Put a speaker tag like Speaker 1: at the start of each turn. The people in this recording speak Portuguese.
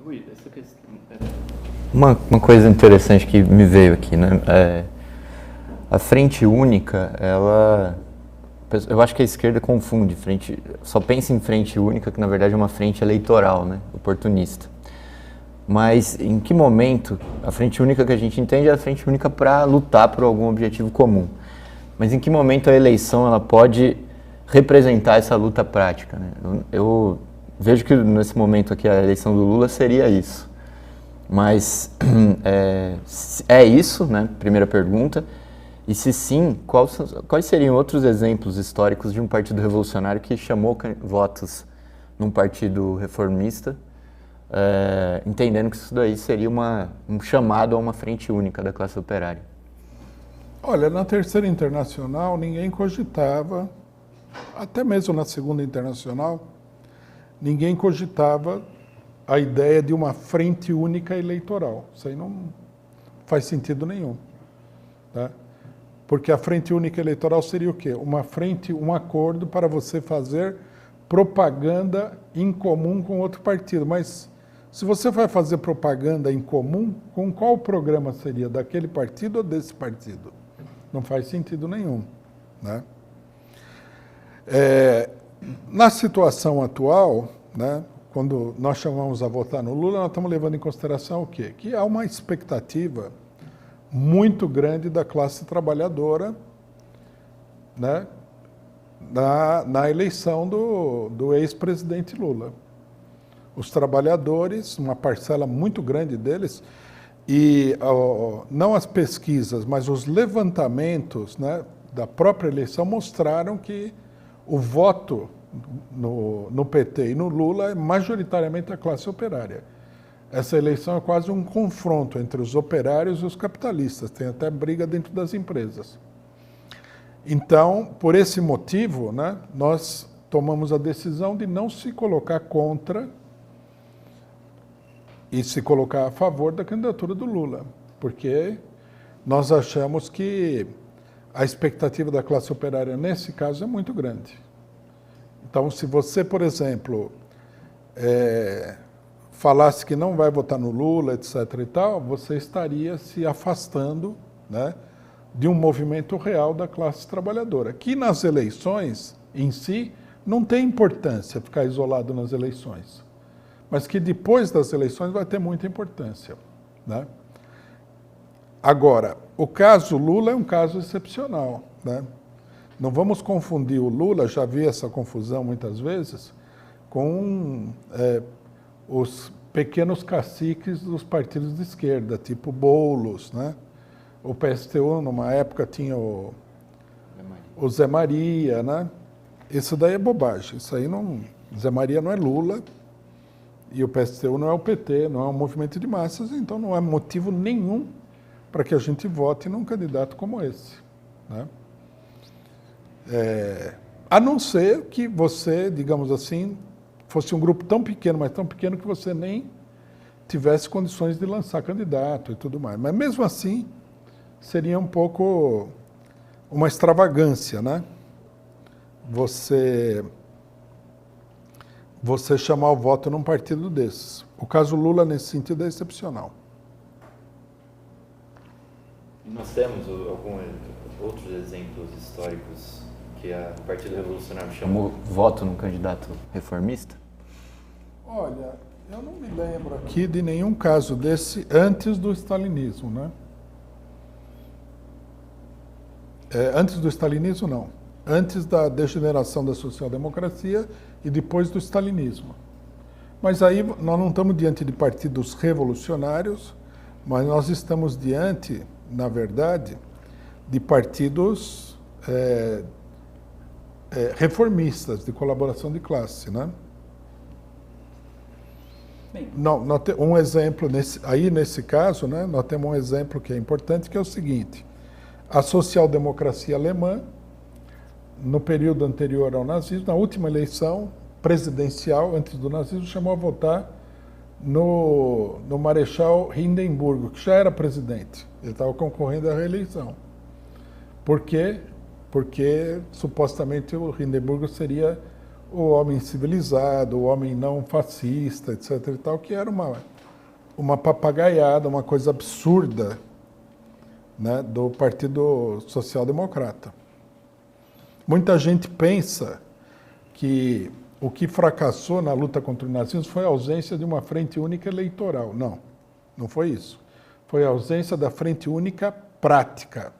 Speaker 1: Ui, essa questão.
Speaker 2: Uma coisa interessante que me veio aqui, né? A frente única, eu acho que a esquerda confunde só pensa em frente única, que na verdade é uma frente eleitoral, né? Oportunista. Mas em que momento a frente única que a gente entende é a frente única para lutar por algum objetivo comum? Mas em que momento a eleição ela pode representar essa luta prática, né? Eu vejo que nesse momento aqui a eleição do Lula seria isso. Mas é isso, né? Primeira pergunta. E se sim, quais seriam outros exemplos históricos de um partido revolucionário que chamou votos num partido reformista, entendendo que isso daí seria um chamado a uma frente única da classe operária?
Speaker 3: Olha, na Terceira Internacional ninguém cogitava, até mesmo na Segunda Internacional, ninguém cogitava a ideia de uma frente única eleitoral. Isso aí não faz sentido nenhum. Tá? Porque a frente única eleitoral seria o quê? Um acordo para você fazer propaganda em comum com outro partido. Mas se você vai fazer propaganda em comum, com qual programa seria? Daquele partido ou desse partido? Não faz sentido nenhum. Né? Na situação atual, né, quando nós chamamos a votar no Lula, nós estamos levando em consideração o quê? Que há uma expectativa muito grande da classe trabalhadora, né, na eleição do ex-presidente Lula. Os trabalhadores, uma parcela muito grande deles, e não as pesquisas, mas os levantamentos, né, da própria eleição mostraram que o voto no PT e no Lula é majoritariamente a classe operária. Essa eleição é quase um confronto entre os operários e os capitalistas, tem até briga dentro das empresas. Então, por esse motivo, né, nós tomamos a decisão de não se colocar contra e se colocar a favor da candidatura do Lula, porque nós achamos que a expectativa da classe operária nesse caso é muito grande. Então, se você, por exemplo, falasse que não vai votar no Lula, etc. e tal, você estaria se afastando, né, de um movimento real da classe trabalhadora, que nas eleições em si não tem importância ficar isolado nas eleições, mas que depois das eleições vai ter muita importância. Né? Agora, o caso Lula é um caso excepcional. Né? Não vamos confundir o Lula, já vi essa confusão muitas vezes, com os pequenos caciques dos partidos de esquerda, tipo Boulos, né? O PSTU, numa época, tinha o Zé Maria, né? Isso daí é bobagem. Isso aí não... Zé Maria não é Lula e o PSTU não é o PT, não é um movimento de massas, então não há motivo nenhum para que a gente vote num candidato como esse. Né? A não ser que você, digamos assim, fosse um grupo tão pequeno, mas tão pequeno que você nem tivesse condições de lançar candidato e tudo mais. Mas mesmo assim, seria um pouco uma extravagância, né? Você chamar o voto num partido desses. O caso Lula, nesse sentido, é excepcional.
Speaker 1: E nós temos outros exemplos históricos que o Partido Revolucionário chamou
Speaker 2: voto num candidato reformista?
Speaker 3: Olha, eu não me lembro aqui de nenhum caso desse antes do stalinismo, né? Antes do stalinismo, não. Antes da degeneração da social-democracia e depois do stalinismo. Mas aí nós não estamos diante de partidos revolucionários, mas nós estamos diante, na verdade, de partidos reformistas, de colaboração de classe, né? Não, um exemplo, nesse caso, né, nós temos um exemplo que é importante, que é o seguinte: a social-democracia alemã, no período anterior ao nazismo, na última eleição presidencial, antes do nazismo, chamou a votar no Marechal Hindenburg, que já era presidente. Ele estava concorrendo à reeleição. Por quê? Porque, supostamente, o Hindenburg seria o homem civilizado, o homem não fascista, etc. e tal, que era uma papagaiada, uma coisa absurda, né, do Partido Social Democrata. Muita gente pensa que o que fracassou na luta contra o nazismo foi a ausência de uma frente única eleitoral. Não, não foi isso. Foi a ausência da frente única prática.